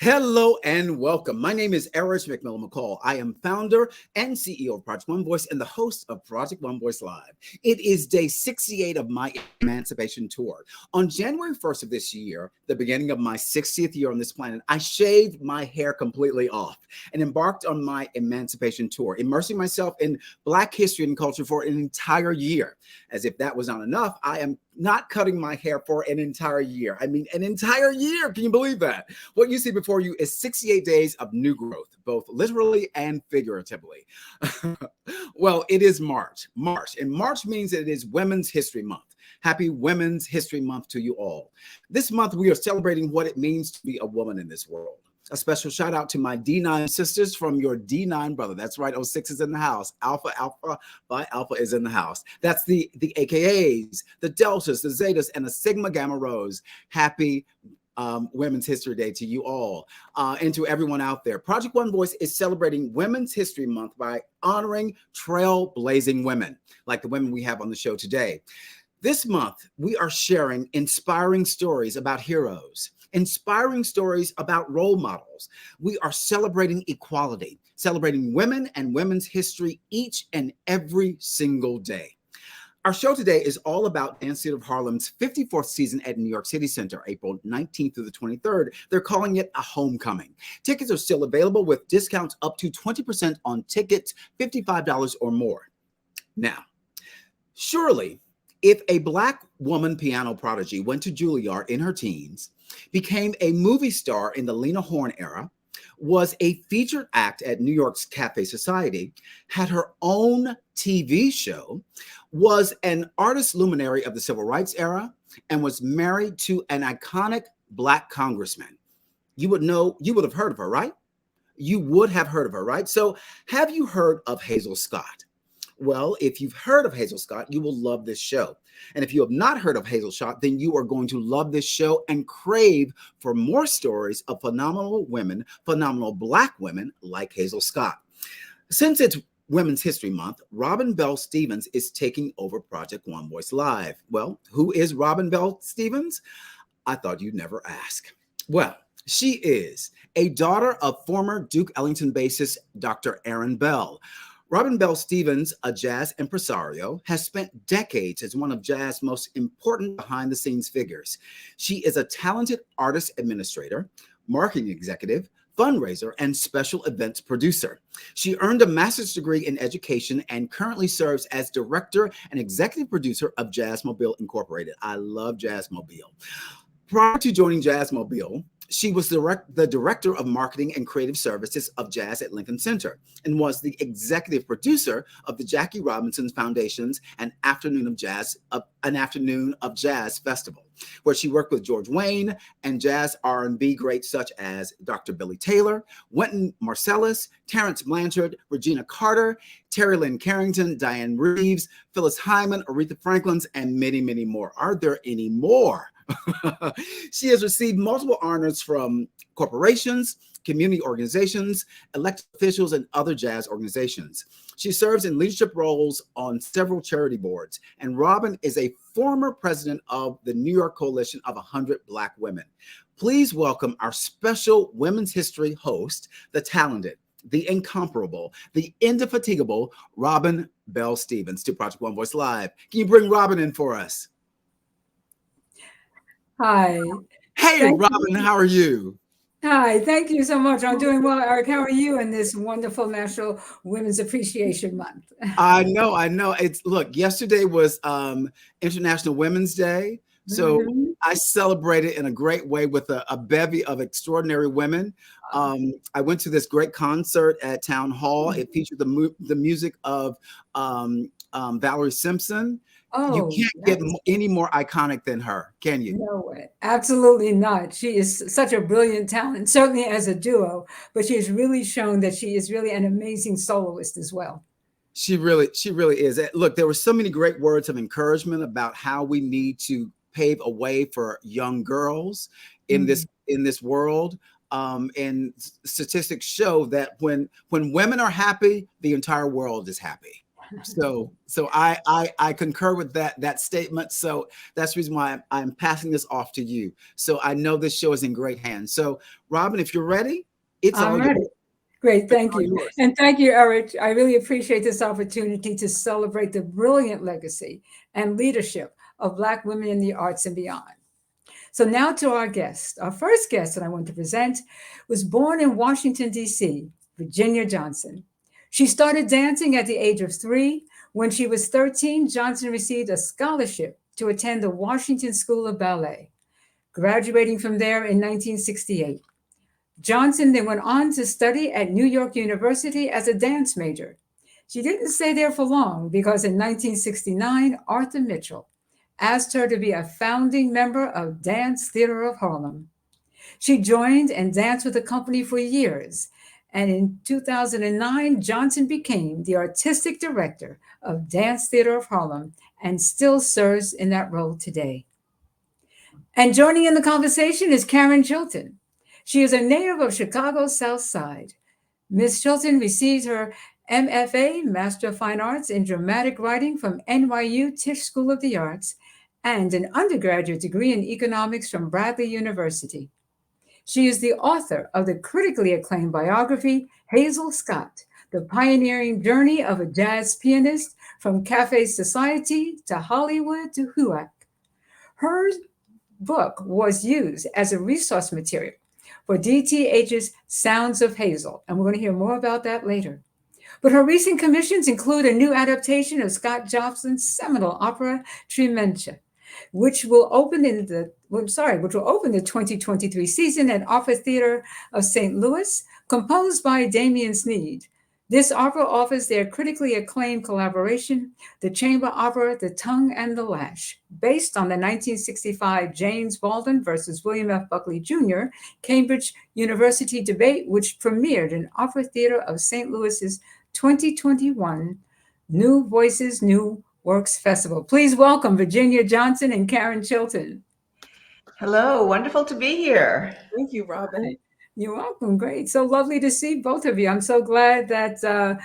Hello and welcome. My name is Erich McMillan McCall. I am founder and CEO of Project One Voice and the host of Project One Voice Live. It is day 68 of my Emancipation Tour. On January 1st of this year, the beginning of my 60th year on this planet, I shaved my hair completely off and embarked on my Emancipation Tour, immersing myself in Black history and culture for an entire year. As if that was not enough, I am not cutting my hair for an entire year. I mean, an entire year. Can you believe that? What you see before you is 68 days of new growth, both literally and figuratively. Well, it is March. And March means it is Women's History Month. Happy Women's History Month to you all. This month, we are celebrating what it means to be a woman in this world. A special shout out to my D9 sisters from your D9 brother. That's right, 06 is in the house. Alpha by Alpha is in the house. That's the AKAs, the Deltas, the Zetas, and the Sigma Gamma Rhos. Happy Women's History Day to you all and to everyone out there. Project One Voice is celebrating Women's History Month by honoring trailblazing women like the women we have on the show today. This month, we are sharing inspiring stories about heroes, inspiring stories about role models. We are celebrating equality, celebrating women and women's history each and every single day. Our show today is all about Dance Theater of Harlem's 54th season at New York City Center, April 19th through the 23rd. They're calling it a homecoming. Tickets are still available with discounts up to 20% on tickets, $55 or more. Now, surely, if a Black woman piano prodigy went to Juilliard in her teens, became a movie star in the Lena Horne era, was a featured act at New York's Cafe Society, had her own TV show, was an artist luminary of the Civil Rights era, and was married to an iconic Black congressman, you would have heard of her, right? You would have heard of her, right? So have you heard of Hazel Scott? Well, if you've heard of Hazel Scott, you will love this show. And if you have not heard of Hazel Scott, then you are going to love this show and crave for more stories of phenomenal women, phenomenal Black women like Hazel Scott. Since it's Women's History Month, Robin Bell Stevens is taking over Project One Voice Live. Well, who is Robin Bell Stevens? I thought you'd never ask. Well, she is a daughter of former Duke Ellington bassist Dr. Aaron Bell. Robin Bell Stevens, a jazz impresario, has spent decades as one of jazz's most important behind-the-scenes figures. She is a talented artist administrator, marketing executive, fundraiser, and special events producer. She earned a master's degree in education and currently serves as director and executive producer of Jazzmobile Incorporated. I love Jazzmobile. Prior to joining Jazzmobile, she was the director of marketing and creative services of Jazz at Lincoln Center and was the executive producer of the Jackie Robinson Foundation's An Afternoon of Jazz Festival, where she worked with George Wayne and jazz R&B greats such as Dr. Billy Taylor, Wynton Marsalis, Terrence Blanchard, Regina Carter, Terry Lynn Carrington, Diane Reeves, Phyllis Hyman, Aretha Franklin, and many, many more. Are there any more? She has received multiple honors from corporations, community organizations, elected officials, and other jazz organizations. She serves in leadership roles on several charity boards, and Robin is a former president of the New York Coalition of 100 Black Women. Please welcome our special Women's History host, the talented, the incomparable, the indefatigable Robin Bell Stevens to Project One Voice Live. Can you bring Robin in for us? Hi. Hey, Robin, how are you? Hi, thank you so much. I'm doing well, Eric. How are you in this wonderful National Women's Appreciation Month? I know. Look, yesterday was International Women's Day. So I celebrated in a great way with a bevy of extraordinary women. I went to this great concert at Town Hall. It featured the music of Valerie Simpson. You can't get any more iconic than her, can you? No way. Absolutely not. She is such a brilliant talent, certainly as a duo, but she has really shown that she is really an amazing soloist as well. She really is. Look, there were so many great words of encouragement about how we need to pave a way for young girls in this world. And statistics show that when women are happy, the entire world is happy. So I concur with that statement. So that's the reason why I'm passing this off to you. So I know this show is in great hands. So Robin, if you're ready, it's I'm all yours. ready. Great, It's thank all you. yours. And thank you, Eric. I really appreciate this opportunity to celebrate the brilliant legacy and leadership of Black women in the arts and beyond. So, now to our guest. Our first guest that I want to present was born in Washington, D.C., Virginia Johnson. She started dancing at the age of 3. When she was 13, Johnson received a scholarship to attend the Washington School of Ballet, graduating from there in 1968. Johnson then went on to study at New York University as a dance major. She didn't stay there for long because in 1969, Arthur Mitchell asked her to be a founding member of Dance Theater of Harlem. She joined and danced with the company for years. And in 2009, Johnson became the artistic director of Dance Theater of Harlem and still serves in that role today. And joining in the conversation is Karen Chilton. She is a native of Chicago's South Side. Ms. Chilton received her MFA, Master of Fine Arts in Dramatic Writing from NYU Tisch School of the Arts, and an undergraduate degree in economics from Bradley University. She is the author of the critically acclaimed biography, Hazel Scott, The Pioneering Journey of a Jazz Pianist from Cafe Society to Hollywood to HUAC. Her book was used as a resource material for DTH's Sounds of Hazel, and we're going to hear more about that later. But her recent commissions include a new adaptation of Scott Jobson's seminal opera Trementia, which will open the 2023 season at Opera Theater of St. Louis, composed by Damian Sneed. This opera offers their critically acclaimed collaboration, the chamber opera The Tongue and the Lash, based on the 1965 James Baldwin versus William F. Buckley Jr. Cambridge University debate, which premiered in Opera Theater of St. Louis's 2021 New Voices, New Works Festival. Please welcome Virginia Johnson and Karen Chilton. Hello, wonderful to be here. Thank you, Robin. You're welcome. Great. So lovely to see both of you. I'm so glad that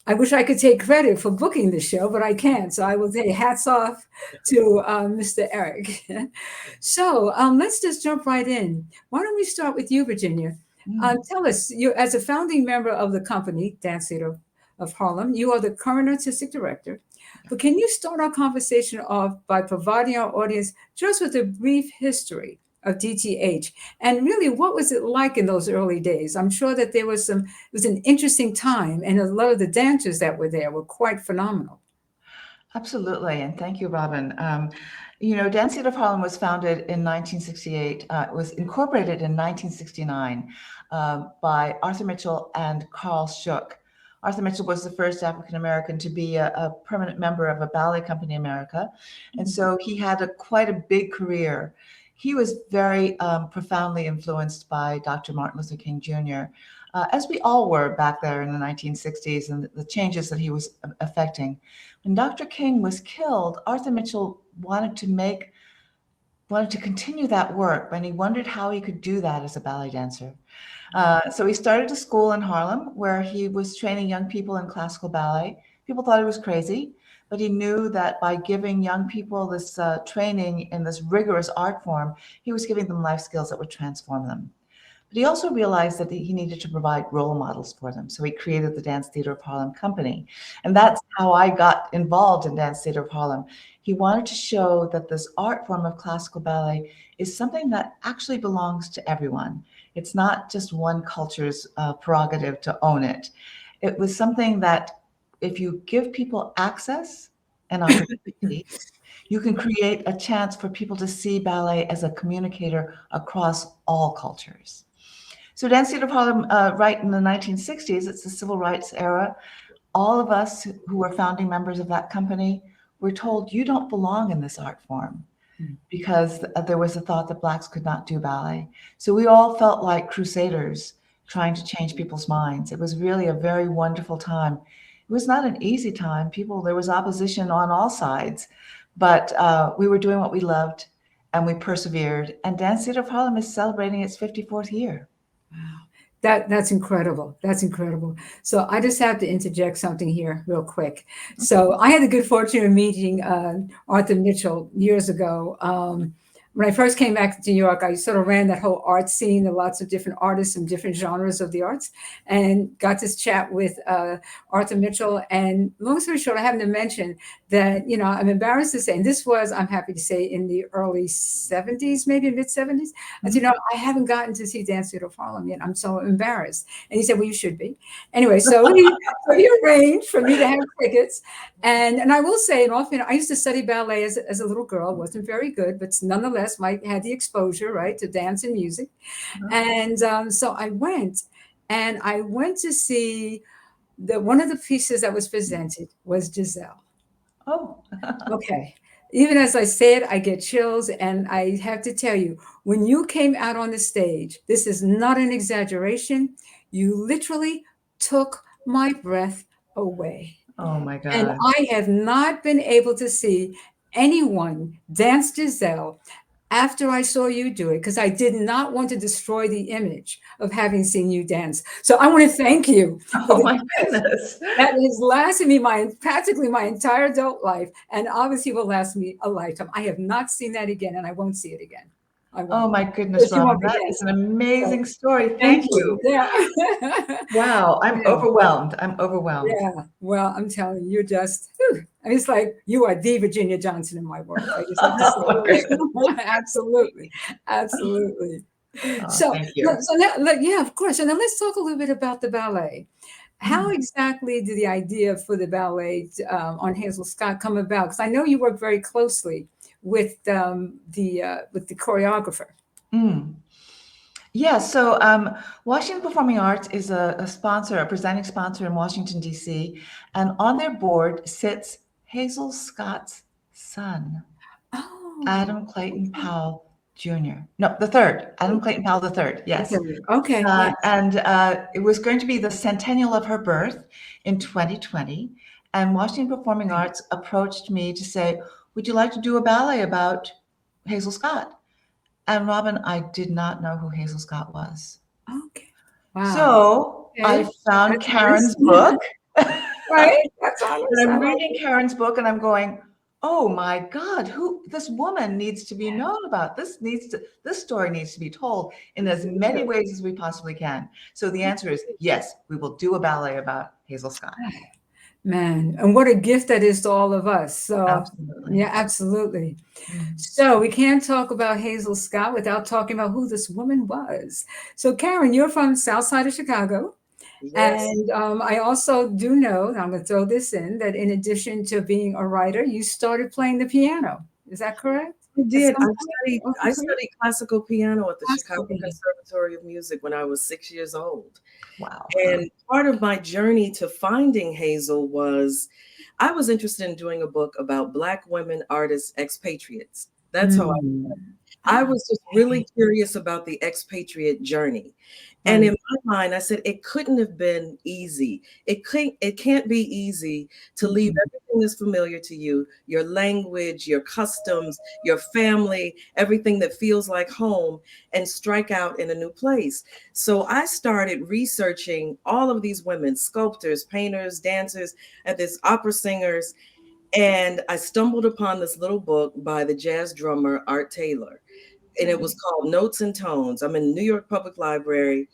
I wish I could take credit for booking the show, but I can't. So I will say hats off to Mr. Eric. So let's just jump right in. Why don't we start with you, Virginia? Tell us, you as a founding member of the company, Dance Theater of Harlem, you are the current artistic director. But can you start our conversation off by providing our audience just with a brief history of DTH, and really what was it like in those early days? I'm sure that it was an interesting time, and a lot of the dancers that were there were quite phenomenal. Absolutely, and thank you, Robin. Dance Theater of Harlem was founded in 1968. It was incorporated in 1969 by Arthur Mitchell and Carl Shook. Arthur Mitchell was the first African-American to be a permanent member of a ballet company in America. And so he had quite a big career. He was very profoundly influenced by Dr. Martin Luther King Jr., as we all were back there in the 1960s and the changes that he was affecting. When Dr. King was killed, Arthur Mitchell wanted to continue that work, and he wondered how he could do that as a ballet dancer. So he started a school in Harlem where he was training young people in classical ballet. People thought he was crazy, but he knew that by giving young people this training in this rigorous art form, he was giving them life skills that would transform them. But he also realized that he needed to provide role models for them. So he created the Dance Theater of Harlem Company. And that's how I got involved in Dance Theater of Harlem. He wanted to show that this art form of classical ballet is something that actually belongs to everyone. It's not just one culture's prerogative to own it. It was something that if you give people access and opportunity, you can create a chance for people to see ballet as a communicator across all cultures. So Dance Theater of Harlem, right in the 1960s, it's the civil rights era. All of us who were founding members of that company were told, you don't belong in this art form, because there was a thought that Blacks could not do ballet. So we all felt like crusaders trying to change people's minds. It was really a very wonderful time. It was not an easy time. There was opposition on all sides, but we were doing what we loved and we persevered. And Dance Theater of Harlem is celebrating its 54th year. Wow. That's incredible. That's incredible. So I just have to interject something here real quick. So I had the good fortune of meeting Arthur Mitchell years ago. When I first came back to New York, I sort of ran that whole art scene, the lots of different artists and different genres of the arts, and got to chat with Arthur Mitchell. And long story short, I happen to mention that, I'm embarrassed to say, and this was, I'm happy to say, in the early 70s, maybe mid 70s. I said, I haven't gotten to see Dance Theater of Harlem yet. I'm so embarrassed. And he said, well, you should be. Anyway, so he arranged for me to have tickets. And I will say, and often I used to study ballet as a little girl. Wasn't very good, but nonetheless, had the exposure, right, to dance and music. And so I went, and I went to see one of the pieces that was presented was Giselle. Oh, Okay. Even as I say it, I get chills. And I have to tell you, when you came out on the stage, this is not an exaggeration. You literally took my breath away. oh my And God. I have not been able to see anyone dance Giselle after I saw you do it, because I did not want to destroy the image of having seen you dance. So I want to thank you for Oh the my gift goodness. that has lasted me practically my entire adult life, and obviously will last me a lifetime. I have not seen that again, and I won't see it again. I Oh won't. my goodness, Because you Robin. won't be That is an dancing. So amazing story. thank Thank you. you. Yeah. Wow. I'm Yeah. overwhelmed. I'm overwhelmed. Yeah. Well, I'm telling you, you're just, whew. I mean, it's like you are the Virginia Johnson in my world. I just have to Oh my goodness. say, absolutely, absolutely. Oh, So, thank you. yeah, of course. So now let's talk a little bit about the ballet. How Mm. exactly did the idea for the ballet on Hazel Scott come about? Because I know you work very closely with the choreographer. Mm. Yeah, so Washington Performing Arts is a sponsor, a presenting sponsor in Washington, D.C., and on their board sits Hazel Scott's son, Oh, Adam Clayton Powell Jr. No, the third, Adam Clayton Powell the third, yes. okay, yes. And it was going to be the centennial of her birth in 2020. And Washington Performing Arts approached me to say, would you like to do a ballet about Hazel Scott? And Robin, I did not know who Hazel Scott was. Okay. Wow. So I Okay. found That's honest. Karen's book. Right? That's And honest. I I'm like reading it. Karen's book and I'm going, oh my God, who this woman needs to be known about. This story needs to be told in as many ways as we possibly can. So the answer is yes, we will do a ballet about Hazel Scott. Man, and what a gift that is to all of us. So, Absolutely. yeah, absolutely. Mm. So, we can't talk about Hazel Scott without talking about who this woman was. So, Karen, you're from South Side of Chicago. Yes. And I also do know, and I'm going to throw this in, that in addition to being a writer, you started playing the piano. Is that correct? I At did. some point? I Okay. studied classical piano at the Classical Chicago piano. Conservatory of Music when I was 6 years old. Wow. And part of my journey to finding Hazel was I was interested in doing a book about Black women artists, expatriates. That's how Mm. I Ah, was just really curious about the expatriate journey. And right. in my mind, I said it couldn't have been easy. It can't be easy to leave Mhm. everything that's familiar to you, your language, your customs, your family, everything that feels like home, and strike out in a new place. So I started researching all of these women, sculptors, painters, dancers, and this opera singers. And I stumbled upon this little book by the jazz drummer Art Taylor, and it was called Notes and Tones. I'm in New York Public Library,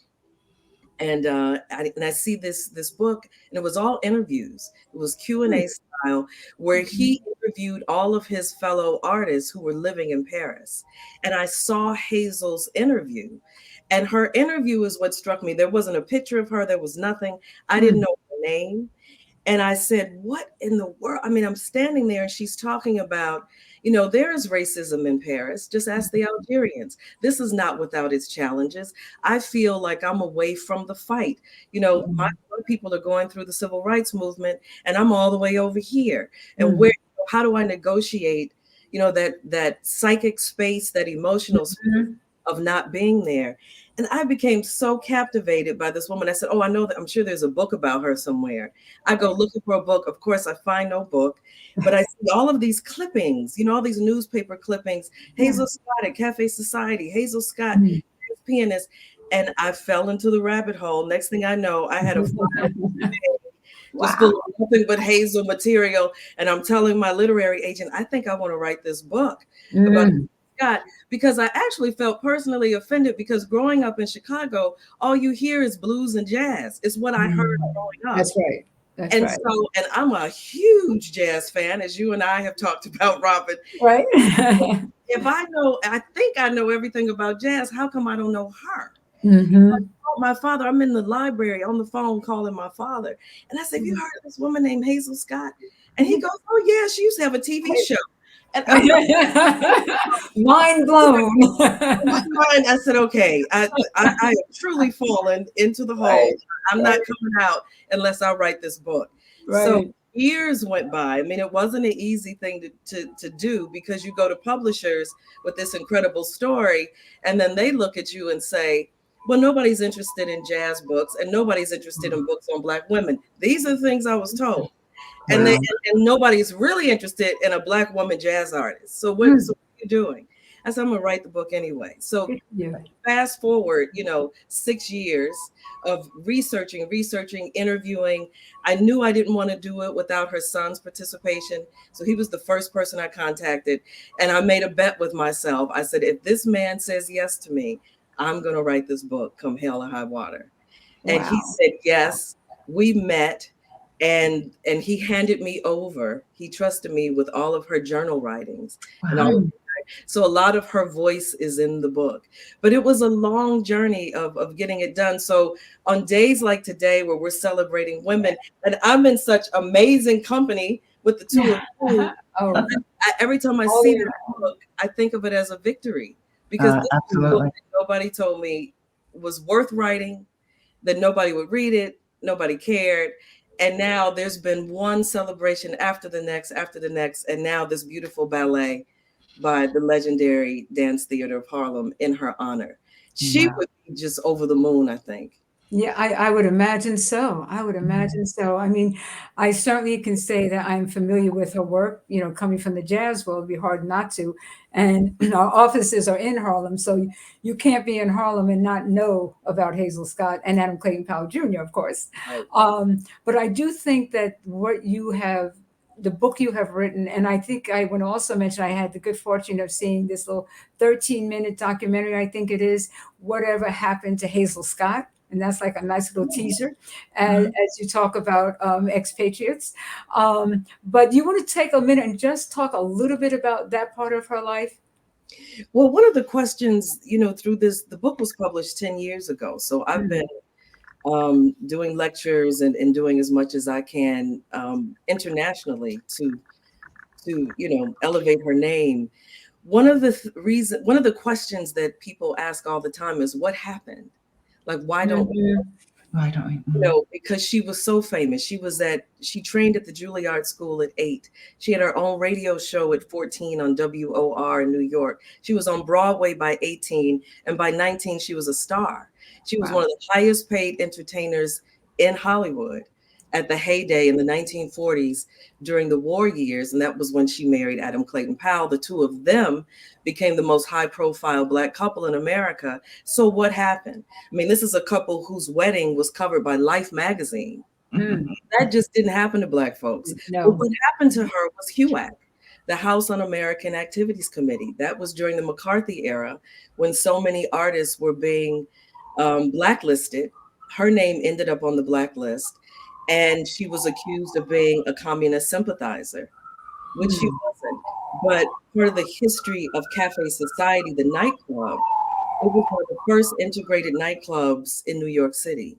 and I see this book, and it was all interviews. It was Q&A style, where he interviewed all of his fellow artists who were living in Paris. And I saw Hazel's interview, and her interview is what struck me. There wasn't a picture of her. There was nothing. I didn't Mm. know her name. And I said, what in the world? I mean, I'm standing there and she's talking about, there is racism in Paris. Just ask the Algerians. This is not without its challenges. I feel like I'm away from the fight. My Mm. people are going through the civil rights movement and I'm all the way over here. And Mm. how do I negotiate, that psychic space, that emotional space Mhm. of not being there? And I became so captivated by this woman. I said, oh, I know that I'm sure there's a book about her somewhere. I go looking for a book. Of course, I find no book, but I see all of these clippings, all these newspaper clippings. Yeah. Hazel Scott at Cafe Society, Hazel Scott, Mm. pianist. And I fell into the rabbit hole. Next thing I know, I had a file just full Wow. of nothing but Hazel material. And I'm telling my literary agent, I think I want to write this book about Mm, Scott, because I actually felt personally offended because growing up in Chicago, all you hear is blues and jazz. It's what I heard growing up. that's right. That's And right. so, and I'm a huge jazz fan, as you and I have talked about, Robin. Right. If I know, I think I know everything about jazz, how come I don't know her? Hmm. My father, I'm in the library on the phone calling my father. And I said, have you heard of this woman named Hazel Scott? And he goes, oh, yeah, she used to have a TV show. And I'm like, Mind blown. in my mind, I said, okay, I have truly fallen into the hole. Right. I'm not Right. coming out unless I write this book. So Right. years went by. I mean, it wasn't an easy thing to do because you go to publishers with this incredible story, and then they look at you and say, well, nobody's interested in jazz books and nobody's interested in books on Black women. These are the things I was told. And they Wow. and nobody's really interested in a Black woman jazz artist. So Mm. what are you doing? I said, I'm gonna write the book anyway. So Yeah. fast forward, 6 years of researching, interviewing. I knew I didn't want to do it without her son's participation. So he was the first person I contacted. And I made a bet with myself. I said, if this man says yes to me, I'm going to write this book, come hell or high water. And he Wow. said, yes. We met, and he handed me over. He trusted me with all of her journal writings and all. Wow. Mm. So a lot of her voice is in the book, but it was a long journey of getting it done. So on days like today, where we're celebrating women, and I'm in such amazing company with the two of you, Oh, every time I oh see yeah. this book, I think of it as a victory because this is a book Absolutely. that nobody told me was worth writing, that nobody would read it, nobody cared. And now there's been one celebration after the next, and now this beautiful ballet by the legendary Dance Theater of Harlem in her honor. She Wow. would be just over the moon, I think. Yeah, I would imagine so. I would Mhm. imagine so. I mean, I certainly can say that I'm familiar with her work. Coming from the jazz world, it'd be hard not to. And our offices are in Harlem, so you can't be in Harlem and not know about Hazel Scott and Adam Clayton Powell Jr., of course. Right. But I do think that the book you have written, and I think I would also mention I had the good fortune of seeing this little 13-minute documentary, I think it is, Whatever Happened to Hazel Scott. And that's like a nice little teaser as you talk about expatriates. But you want to take a minute and just talk a little bit about that part of her life? Well, one of the questions, through this, the book was published 10 years ago. So I've been doing lectures and doing as much as I can internationally to elevate her name. One of the questions that people ask all the time is, what happened? Like, why don't Mhm. Why don't we? Mhm. because she was so famous. She trained at the Juilliard School at 8. She had her own radio show at 14 on WOR in New York. She was on Broadway by 18, and by 19, she was a star. She was Wow. one of the highest paid entertainers in Hollywood at the heyday in the 1940s during the war years. And that was when she married Adam Clayton Powell. The two of them became the most high profile Black couple in America. So what happened? I mean, this is a couple whose wedding was covered by Life magazine. Mm. That just didn't happen to Black folks. But No. what happened to her was HUAC, the House Un-American Activities Committee. That was during the McCarthy era when so many artists were being blacklisted. Her name ended up on the blacklist, and she was accused of being a communist sympathizer, which she Mm. wasn't. But part of the history of Cafe Society, the nightclub, it was one of the first integrated nightclubs in New York City.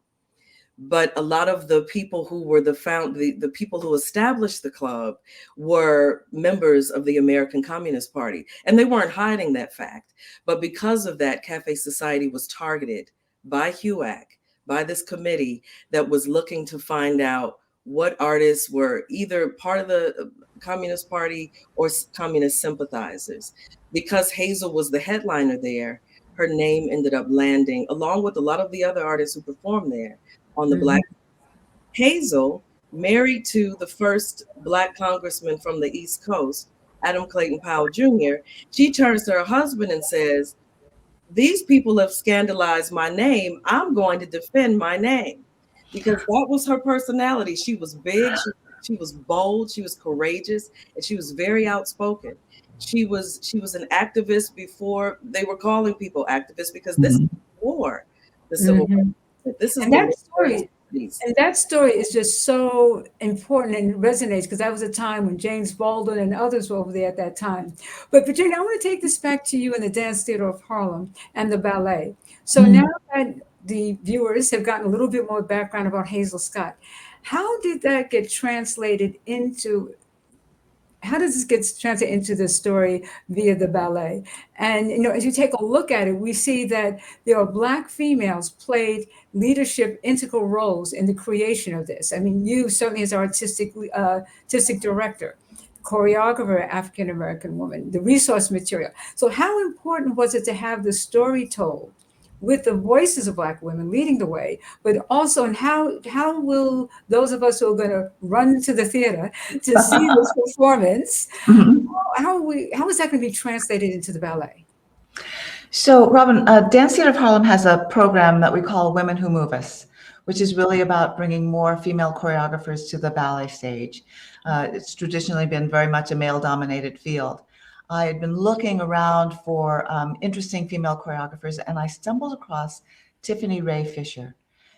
But a lot of the people who were the people who established the club were members of the American Communist Party. And they weren't hiding that fact. But because of that, Cafe Society was targeted by HUAC, by this committee that was looking to find out what artists were either part of the Communist Party or communist sympathizers. Because Hazel was the headliner there, her name ended up landing along with a lot of the other artists who performed there on the Mhm. Black. Hazel, married to the first Black congressman from the East Coast, Adam Clayton Powell Jr., she turns to her husband and says, these people have scandalized my name. I'm going to defend my name, because that was her personality. She was big, she was bold, she was courageous, and she was very outspoken. She was an activist before they were calling people activists, because this is Mhm. war, the Civil Mhm. War. This is And the that war. story, and that story is just so important and resonates because that was a time when James Baldwin and others were over there at that time. But Virginia, I want to take this back to you in the Dance Theater of Harlem and the ballet. So now Mhm. that the viewers have gotten a little bit more background about Hazel Scott, how did that get translated into how does this get translated into the story via the ballet? And as you take a look at it, we see that there are Black females played leadership integral roles in the creation of this. I mean, you certainly as artistic director, choreographer, African American woman, the resource material. So how important was it to have the story told with the voices of Black women leading the way, but also in how will those of us who are going to run to the theater to see this performance, Mhm. how is that going to be translated into the ballet? So, Robin, Dance Theater of Harlem has a program that we call Women Who Move Us, which is really about bringing more female choreographers to the ballet stage. It's traditionally been very much a male-dominated field. I had been looking around for interesting female choreographers, and I stumbled across Tiffany Ray Fisher.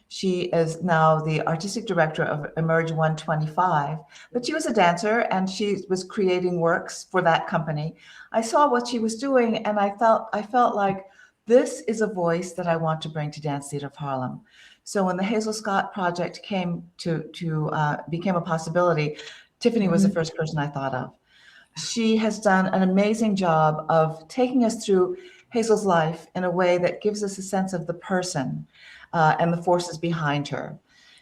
She is now the artistic director of Emerge 125, but she was a dancer and she was creating works for that company. I saw what she was doing and I felt like this is a voice that I want to bring to Dance Theater of Harlem. So when the Hazel Scott project became a possibility, Tiffany was the Mhm. first person I thought of. She has done an amazing job of taking us through Hazel's life in a way that gives us a sense of the person and the forces behind her.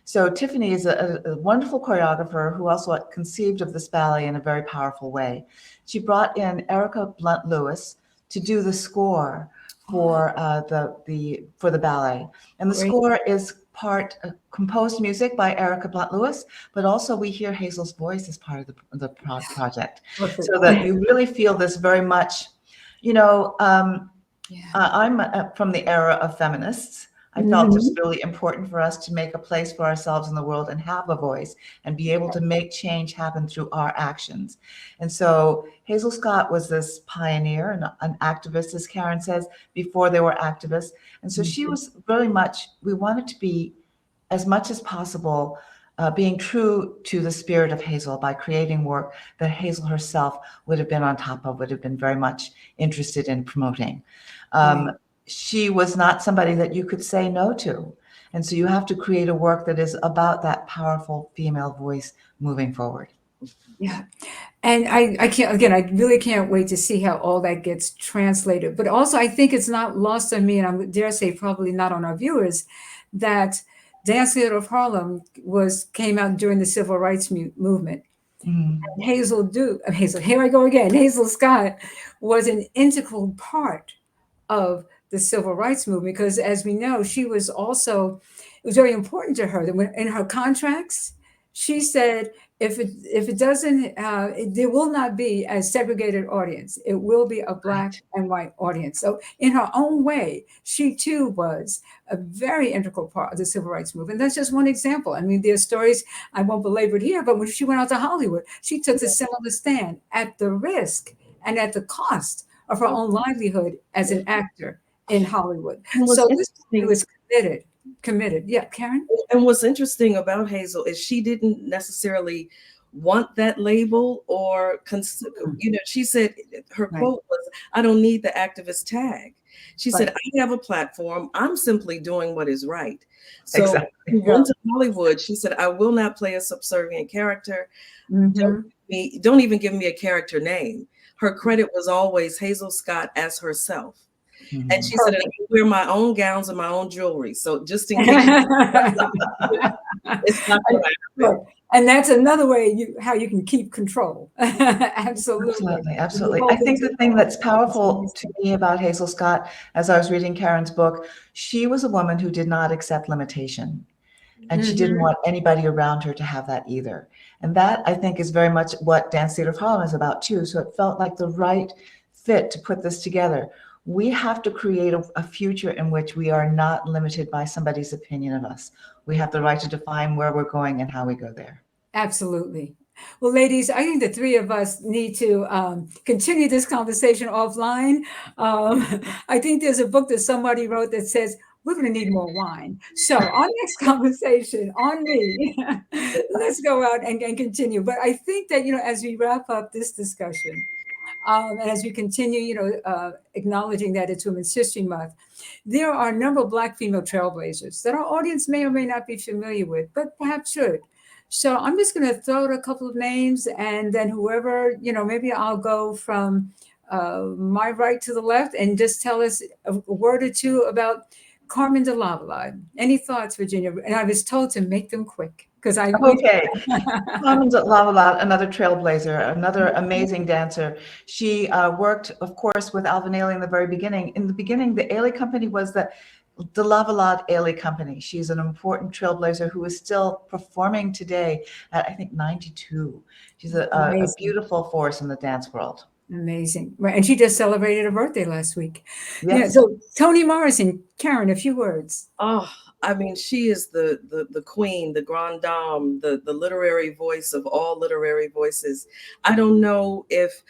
So Tiffany is a wonderful choreographer who also conceived of this ballet in a very powerful way. She brought in Erica Blunt Lewis to do the score for the ballet, and the Great. score is part composed music by Erica Blunt Lewis, but also we hear Hazel's voice as part of the project, Perfect. so that you really feel this very much. You know, Yeah. I'm from the era of feminists. I felt it was Mhm. really important for us to make a place for ourselves in the world and have a voice and be able to make change happen through our actions. And so Hazel Scott was this pioneer and an activist, as Karen says, before they were activists. And so she Mhm. was very much, we wanted to be as much as possible being true to the spirit of Hazel by creating work that Hazel herself would have been on top of, would have been very much interested in promoting. Um, Right. she was not somebody that you could say no to. And so you have to create a work that is about that powerful female voice moving forward. Yeah. And I can't, again, I really can't wait to see how all that gets translated. But also, I think it's not lost on me, and I dare say probably not on our viewers, that Dance Theater of Harlem came out during the Civil Rights movement. Mhm. Hazel, here I go again. Hazel Scott was an integral part of the civil rights movement because, as we know, it was very important to her that in her contracts, she said, if it doesn't, there will not be a segregated audience. It will be a Black Right. and white audience. So, in her own way, she too was a very integral part of the civil rights movement. That's just one example. I mean, there's stories I won't belabor it here, but when she went out to Hollywood, she took a similar stand at the risk and at the cost of her own livelihood as an actor in Hollywood. And what's So this movie interesting was committed. Yeah, Karen? And what's interesting about Hazel is she didn't necessarily want that label or Mm, she said her right, quote was, "I don't need the activist tag." She said, right. "I have a platform. I'm simply doing what is right." So Exactly. she Yeah. went to Hollywood. She said, "I will not play a subservient character. Don't Hmm. don't even give me a character name." Her credit was always Hazel Scott as herself. And Mhm. she said, "And I can wear my own gowns and my own jewelry. So just in case it's not going to Right. happen." And that's another way how you can keep control. Absolutely. Absolutely, You absolutely. I hold think things the thing that's that's powerful to amazing. me about Hazel Scott, as I was reading Karen's book, she was a woman who did not accept limitation. And she didn't Mhm. want anybody around her to have that either. And that, I think, is very much what Dance Theater of Harlem is about, too. So it felt like the right fit to put this together. We have to create a future in which we are not limited by somebody's opinion of us. We have the right to define where we're going and how we go there. Absolutely. Well, ladies, I think the three of us need to continue this conversation offline. Um, I think there's a book that somebody wrote that says, we're going to need more wine. So, our next conversation on me, let's go out and continue. But I think that, as we wrap up this discussion, and as we continue, acknowledging that it's Women's History Month, there are a number of Black female trailblazers that our audience may or may not be familiar with, but perhaps should. So I'm just going to throw out a couple of names, and then whoever, maybe I'll go from my right to the left and just tell us a word or two about Carmen de Lavallade. Any thoughts, Virginia? And I was told to make them quick because Okay. Carmen de Lavallade, another trailblazer, another amazing dancer. She worked, of course, with Alvin Ailey in the very beginning. In the beginning, the Ailey Company was the Lavallade Ailey Company. She's an important trailblazer who is still performing today at, I think, 92. She's a beautiful force in the dance world. Amazing. Right. And she just celebrated her birthday last week. Yes. Yeah. So Toni Morrison, Karen, a few words. Oh, I mean, she is the queen, the grande dame, the literary voice of all literary voices. I don't know if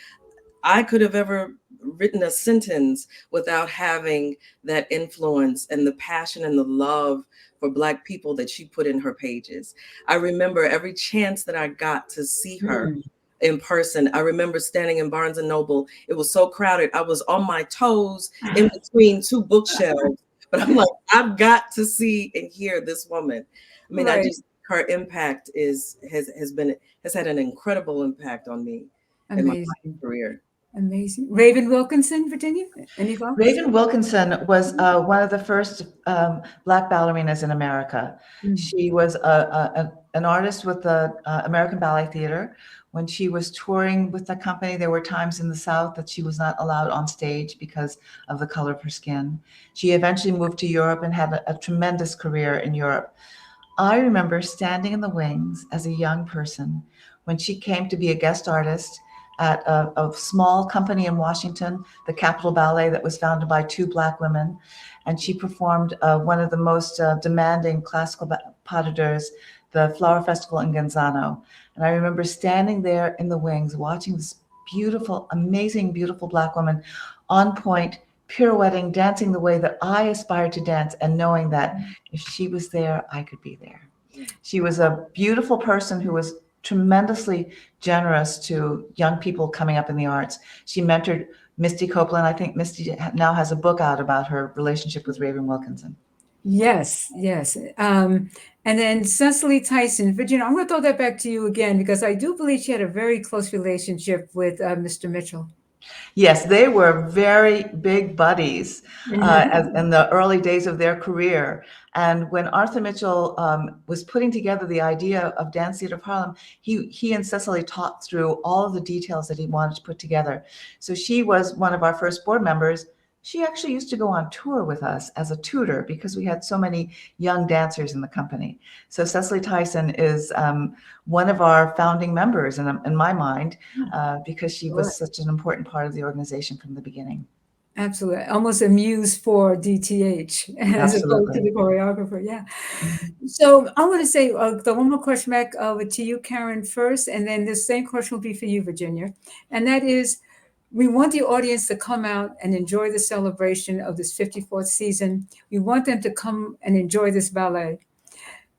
I could have ever written a sentence without having that influence and the passion and the love for Black people that she put in her pages. I remember every chance that I got to see her in person. I remember standing in Barnes and Noble. It was so crowded. I was on my toes in between two bookshelves, but I'm like, I've got to see and hear this woman. I mean, Right. her impact has had an incredible impact on me in my career. Amazing. Raven Wilkinson, Virginia, any thoughts? Raven Wilkinson was one of the first Black ballerinas in America. She was an artist with the American Ballet Theater. When she was touring with the company, there were times in the South that she was not allowed on stage because of the color of her skin. She eventually moved to Europe and had a tremendous career in Europe. I remember standing in the wings as a young person when she came to be a guest artist at a small company in Washington, the Capitol Ballet, that was founded by two Black women. And she performed one of the most demanding classical pas de deux, the Flower Festival in Genzano. And I remember standing there in the wings, watching this beautiful, amazing, beautiful Black woman on point, pirouetting, dancing the way that I aspired to dance, and knowing that if she was there, I could be there. She was a beautiful person who was tremendously generous to young people coming up in the arts. She mentored Misty Copeland. I think Misty now has a book out about her relationship with Raven Wilkinson. Yes, yes. And then Cecily Tyson, Virginia, I'm going to throw that back to you again, because I do believe she had a very close relationship with Mr. Mitchell. Yes, they were very big buddies in the early days of their career. And when Arthur Mitchell was putting together the idea of Dance Theater of Harlem, he and Cecily talked through all of the details that he wanted to put together. So she was one of our first board members. She actually used to go on tour with us as a tutor because we had so many young dancers in the company. So Cecily Tyson is one of our founding members in my mind, because she was such an important part of the organization from the beginning. Absolutely. Almost a muse for DTH as opposed to the choreographer. Yeah. So I want to say the one more question back to you, Karen, first, and then the same question will be for you, Virginia. And that is, we want the audience to come out and enjoy the celebration of this 54th season. We want them to come and enjoy this ballet.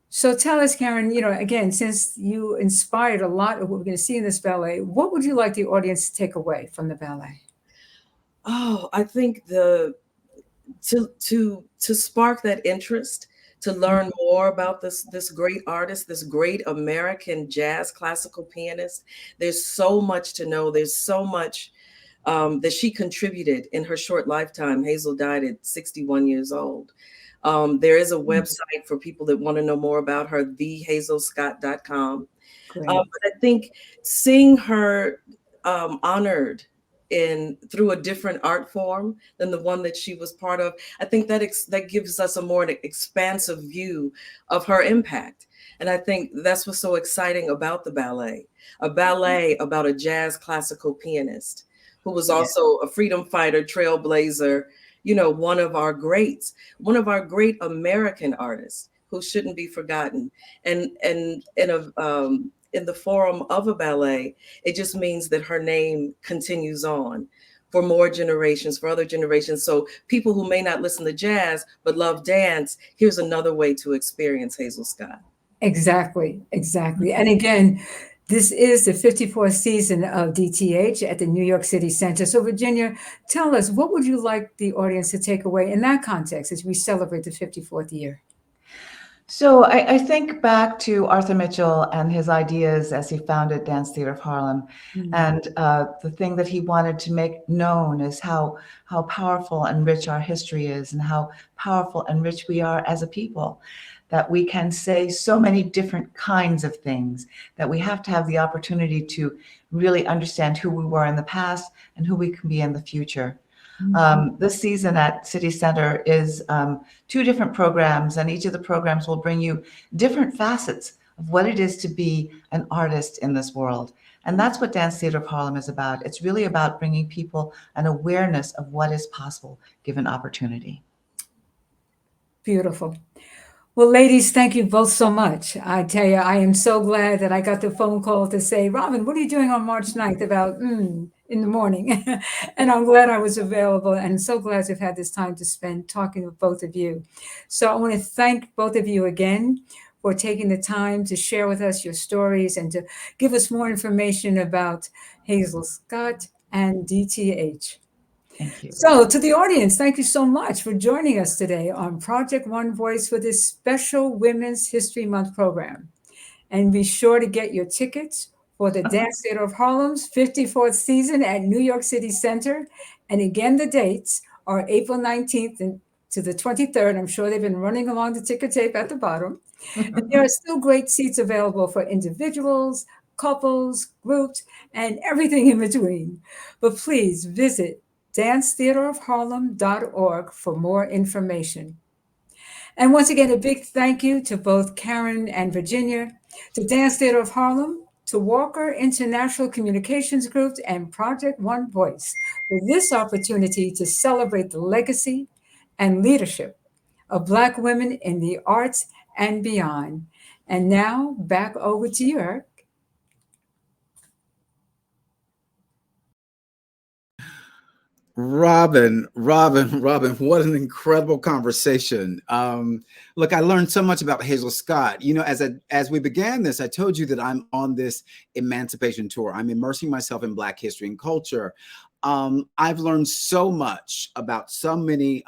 So tell us, Karen, again, since you inspired a lot of what we're going to see in this ballet, what would you like the audience to take away from the ballet? Oh, I think to spark that interest, to learn more about this great artist, this great American jazz classical pianist. There's so much to know. There's so much that she contributed in her short lifetime. Hazel died at 61 years old. There is a website for people that want to know more about her, thehazelscott.com. But I think seeing her honored through a different art form than the one that she was part of, I think that gives us a more expansive view of her impact. And I think that's what's so exciting about the ballet, a ballet about a jazz classical pianist who was Yeah. also a freedom fighter, trailblazer, you know, one of our greats, one of our great American artists who shouldn't be forgotten. And in the forum of a ballet, it just means that her name continues on for more generations, for other generations. So people who may not listen to jazz but love dance, here's another way to experience Hazel Scott. Exactly, exactly. And again, this is the 54th season of DTH at the New York City Center. So, Virginia, tell us, what would you like the audience to take away in that context as we celebrate the 54th year? So I think back to Arthur Mitchell and his ideas as he founded Dance Theater of Harlem. And the thing that he wanted to make known is how powerful and rich our history is, and how powerful and rich we are as a people, that we can say so many different kinds of things, that we have to have the opportunity to really understand who we were in the past and who we can be in the future. This season at City Center is 2 different programs, and each of the programs will bring you different facets of what it is to be an artist in this world. And that's what Dance Theater of Harlem is about. It's really about bringing people an awareness of what is possible given opportunity. Beautiful. Well, ladies, thank you both so much. I tell you, I am so glad that I got the phone call to say, Robin, what are you doing on March 9th about in the morning? And I'm glad I was available, and so glad to have had this time to spend talking with both of you. So I want to thank both of you again for taking the time to share with us your stories and to give us more information about Hazel Scott and DTH. Thank you. So, to the audience, thank you so much for joining us today on Project One Voice for this special Women's History Month program. And be sure to get your tickets for the Dance Theater of Harlem's 54th season at New York City Center. And again, the dates are April 19th to the 23rd. I'm sure they've been running along the ticker tape at the bottom. And there are still great seats available for individuals, couples, groups, and everything in between. But please visit dancetheaterofharlem.org for more information. And once again, a big thank you to both Karen and Virginia, to Dance Theater of Harlem, to Walker International Communications Group, and Project One Voice for this opportunity to celebrate the legacy and leadership of Black women in the arts and beyond. And now back over to you, Eric. Robin, what an incredible conversation. Look, I learned so much about Hazel Scott. You know, as we began this, I told you that I'm on this emancipation tour. I'm immersing myself in Black history and culture. I've learned so much about so many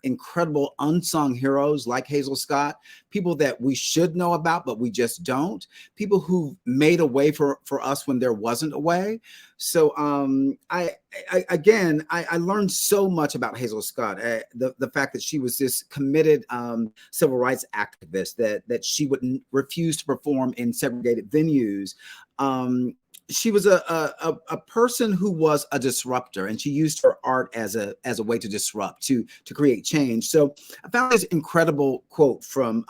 incredible unsung heroes like Hazel Scott, people that we should know about, but we just don't, people who made a way for us when there wasn't a way. So I learned so much about Hazel Scott, the fact that she was this committed civil rights activist, that she would refuse to perform in segregated venues. She was a person who was a disruptor, and she used her art as a way to disrupt, to create change. So I found this incredible quote from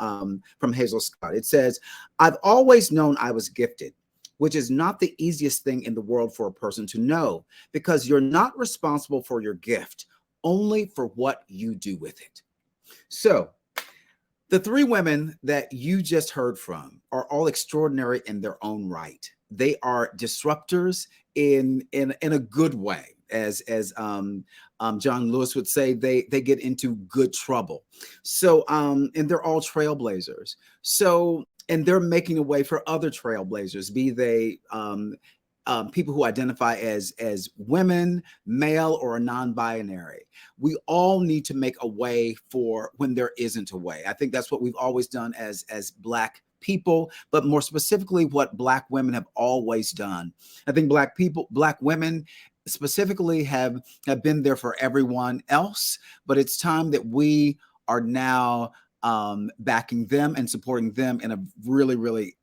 Hazel Scott. It says, "I've always known I was gifted, which is not the easiest thing in the world for a person to know, because you're not responsible for your gift, only for what you do with it." So the 3 women that you just heard from are all extraordinary in their own right. They are disruptors in a good way. As John Lewis would say, they get into good trouble. So and they're all trailblazers. So, and they're making a way for other trailblazers, be they people who identify as women, male, or non-binary. We all need to make a way for when there isn't a way. I think that's what we've always done as Black people, but more specifically, what Black women have always done. I think Black women specifically have been there for everyone else, but it's time that we are now backing them and supporting them in a really, really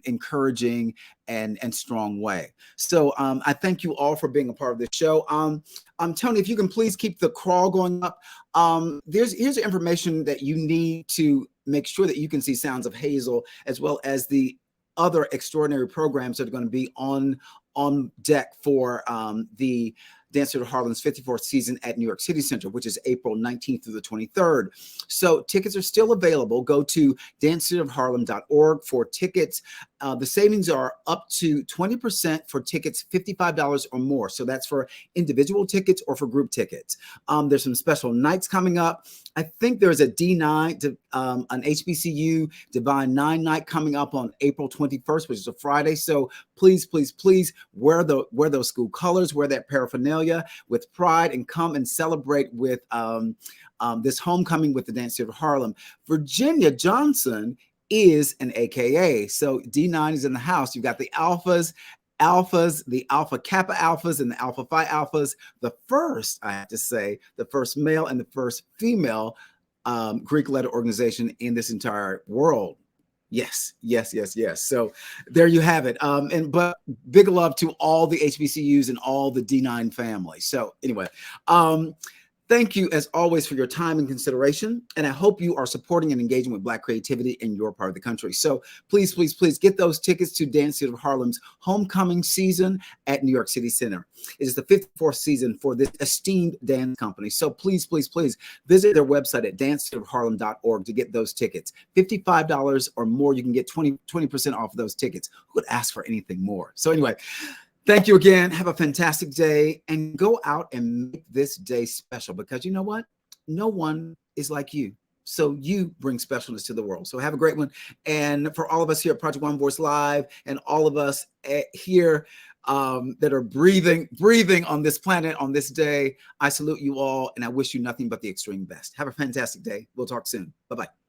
encouraging and strong way. So I thank you all for being a part of this show. Tony, if you can please keep the crawl going up. Here's the information that you need to make sure that you can see Sounds of Hazel, as well as the other extraordinary programs that are going to be on deck for the Dance Theater of Harlem's 54th season at New York City Center, which is April 19th through the 23rd. So tickets are still available. Go to dancetheaterofharlem.org for tickets. The savings are up to 20% for tickets $55 or more. So that's for individual tickets or for group tickets. There's some special nights coming up. I think there's a D9, an HBCU Divine 9 night coming up on April 21st, which is a Friday. So please, please, please wear those school colors, wear that paraphernalia with pride, and come and celebrate with this homecoming with the Dance Theater of Harlem. Virginia Johnson is an AKA. So D9 is in the house. You've got the alphas, the Alpha Kappa alphas and the Alpha Phi alphas. The first, I have to say, the first male and the first female Greek letter organization in this entire world. Yes, yes, yes, yes. So there you have it. But big love to all the HBCUs and all the D9 family. So anyway, thank you, as always, for your time and consideration. And I hope you are supporting and engaging with Black creativity in your part of the country. So please, please, please get those tickets to Dance Theater of Harlem's homecoming season at New York City Center. It is the 54th season for this esteemed dance company. So please, please, please visit their website at dancetheaterofharlem.org to get those tickets. $55 or more, you can get 20% off of those tickets. Who would ask for anything more? So anyway, thank you again. Have a fantastic day, and go out and make this day special, because you know what? No one is like you. So you bring specialness to the world. So have a great one. And for all of us here at Project One Voice Live, and all of us here that are breathing on this planet on this day, I salute you all, and I wish you nothing but the extreme best. Have a fantastic day. We'll talk soon. Bye-bye.